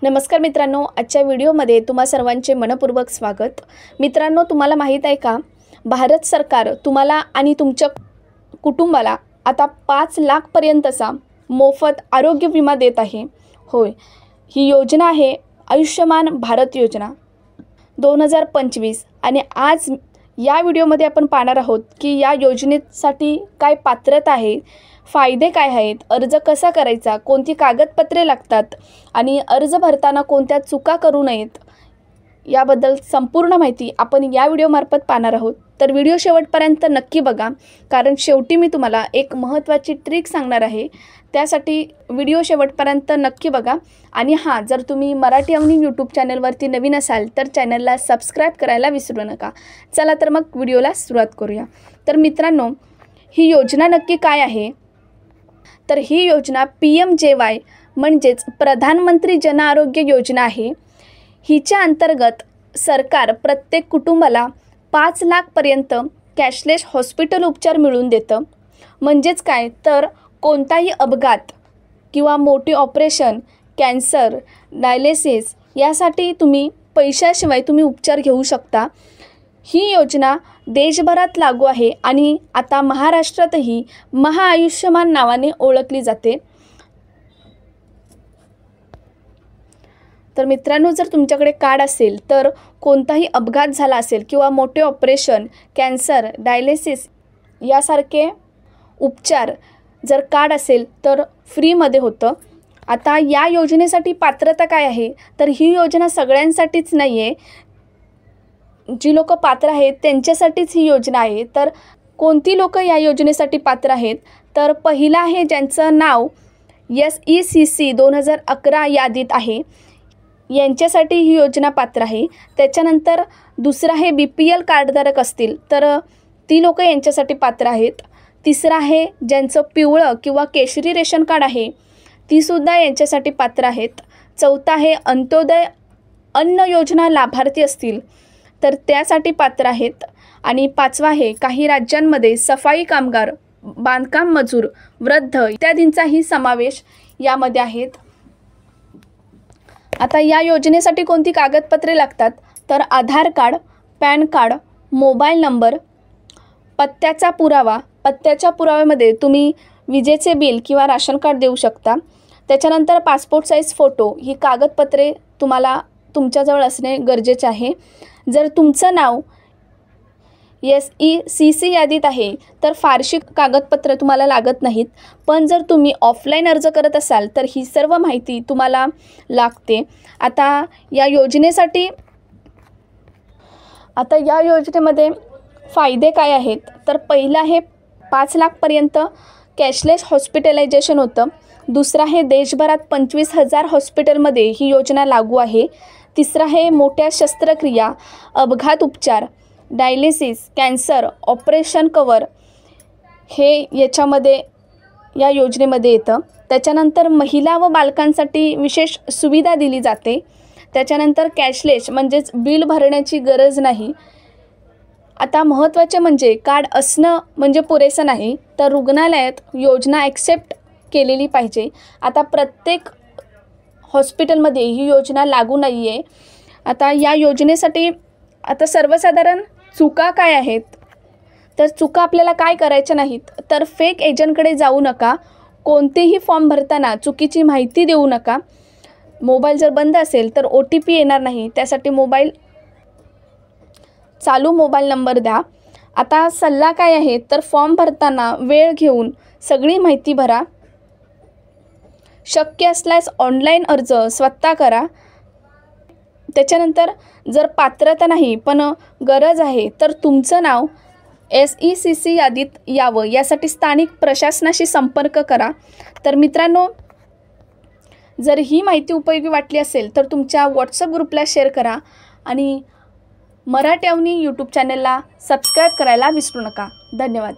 नमस्कार मित्रांनो, आजच्या व्हिडिओमध्ये तुम्हा सर्वांचे मनपूर्वक स्वागत। मित्रांनो, तुम्हाला माहित आहे का, भारत सरकार तुम्हाला आणि तुमच्या कुटुंबाला आता 5 लाख पर्यंतचा मोफत आरोग्य विमा देत आहे। होय, ही योजना आहे आयुष्यमान भारत योजना 2025 आणि आज या व्हिडिओमध्ये आपण पाहणार आहोत की या योजनेसाठी काय पात्रता आहे, फायदे काय आहेत, अर्ज कसा करायचा, कोणती कागदपत्रे लागतात आणि अर्ज भरताना कोणत्या चुका करू नयेत याबद्दल संपूर्ण माहिती आपण या व्हिडिओमार्फत पाहणार आहोत। तर व्हिडिओ शेवटपर्यंत नक्की बघा, कारण शेवटी मी तुम्हाला एक महत्त्वाची ट्रिक सांगणार आहे। त्यासाठी व्हिडिओ शेवटपर्यंत नक्की बघा आणि हां, जर तुम्ही मराठी अवनी यूट्यूब चॅनलवरती नवीन असाल तर चॅनलला सबस्क्राईब करायला विसरू नका। चला तर मग व्हिडिओला सुरुवात करूया। तर मित्रांनो, ही योजना नक्की काय आहे, तर ही योजना PMJY म्हणजेच प्रधानमंत्री जन आरोग्य योजना आहे। हिच्या अंतर्गत सरकार प्रत्येक कुटुंबाला 5 लाख पर्यंत कॅशलेस हॉस्पिटल उपचार मिळवून देतं। म्हणजेच काय, तर कोणताही अपघात किंवा मोठी ऑपरेशन, कॅन्सर, डायलिसिस यासाठी तुम्ही पैशाशिवाय तुम्ही उपचार घेऊ शकता। ही योजना देशभरात लागू आहे आणि आता महाराष्ट्रातही महाआयुष्यमान नावाने ओळखली जाते। तर मित्रांनो, जर तुमच्याकडे कार्ड असेल तर कोणताही अपघात झाला असेल किंवा मोठे ऑपरेशन, कॅन्सर, डायलिसिस यासारखे उपचार जर कार्ड असेल तर फ्रीमध्ये होतं। आता या योजनेसाठी पात्रता काय आहे, तर ही योजना सगळ्यांसाठीच नाही आहे, जी लोक पात्र आहेत त्यांच्यासाठीच ही योजना आहे। तर कोणती लोक या योजनेसाठी पात्र आहेत, तर पहिला आहे ज्यांचं नाव SECC 2011 यादीत आहे, यांच्यासाठी ही योजना पात्र आहे। त्याच्यानंतर दुसरं आहे BPL कार्डधारक असतील तर ती लोक यांच्यासाठी पात्र आहेत। तिसरं आहे ज्यांचं पिवळं किंवा केशरी रेशन कार्ड आहे, तीसुद्धा यांच्यासाठी पात्र आहेत। चौथं आहे अंत्योदय अन्न योजना लाभार्थी असतील तर त्यासाठी पात्र आहेत। आणि पाचवा आहे काही राज्यांमध्ये सफाई कामगार, बांधकाम मजूर, वृद्ध इत्यादींचाही समावेश यामध्ये आहेत। आता या योजनेसाठी कोणती कागदपत्रे लागतात, तर Aadhaar card, PAN card, mobile number, पत्त्याचा पुरावा, पत्त्याच्या पुराव्यामध्ये तुम्ही विजेचे बिल किंवा राशन कार्ड देऊ शकता। त्याच्यानंतर पासपोर्ट साईज फोटो ही कागदपत्रे तुम्हाला तुमच्याजवळ असणे गरजेचे आहे। जर तुमचं नाव SECC यादीत आहे तर फारशी कागदपत्र तुम्हाला लागत नाहीत, पण जर तुम्ही ऑफलाईन अर्ज करत असाल तर ही सर्व माहिती तुम्हाला लागते। आता या योजनेमध्ये फायदे काय आहेत, तर पहिलं आहे 5 लाखपर्यंत कॅशलेस हॉस्पिटलायझेशन होतं। दुसरं आहे देशभरात 25,000 हॉस्पिटलमध्ये ही योजना लागू आहे। तिसरं आहे मोठ्या शस्त्रक्रिया, अपघात उपचार, डायलिसिस, कॅन्सर, ऑपरेशन कवर हे या योजनेमध्ये येतं। त्याच्यानंतर महिला व बालकांसाठी विशेष सुविधा दिली जाते। त्याच्यानंतर कॅशलेस म्हणजेच बिल भरण्याची गरज नाही। आता महत्त्वाचे म्हणजे कार्ड असणं म्हणजे पुरेसं नाही, तर रुग्णालयात योजना ॲक्सेप्ट केलेली पाहिजे। आता प्रत्येक हॉस्पिटलमध्ये ही योजना लागू नाही आहे। आता या योजनेसाठी आता सर्वसाधारण चुका काय आहेत, तर चुका आपल्याला काय करायच्या नाहीत, तर फेक एजंटकडे जाऊ नका, कोणतेही फॉर्म भरताना चुकीची माहिती देऊ नका, मोबाईल जर बंद असेल तर OTP येणार नाही, त्यासाठी चालू मोबाईल नंबर द्या। आता सल्ला काय आहे, तर फॉर्म भरताना वेळ घेऊन सगळी माहिती भरा। शक्य असल्यास ऑनलाईन अर्ज स्वतः करा। त्याच्यानंतर जर पात्रता नाही पण गरज आहे तर तुमचं नाव SECC यादीत यावं यासाठी स्थानिक प्रशासनाशी संपर्क करा। तर मित्रांनो, जर ही माहिती उपयोगी वाटली असेल तर तुमच्या WhatsApp ग्रुपला शेअर करा आणि मराठी अवनी यूट्यूब चॅनलला सबस्क्राईब करायला विसरू नका। धन्यवाद।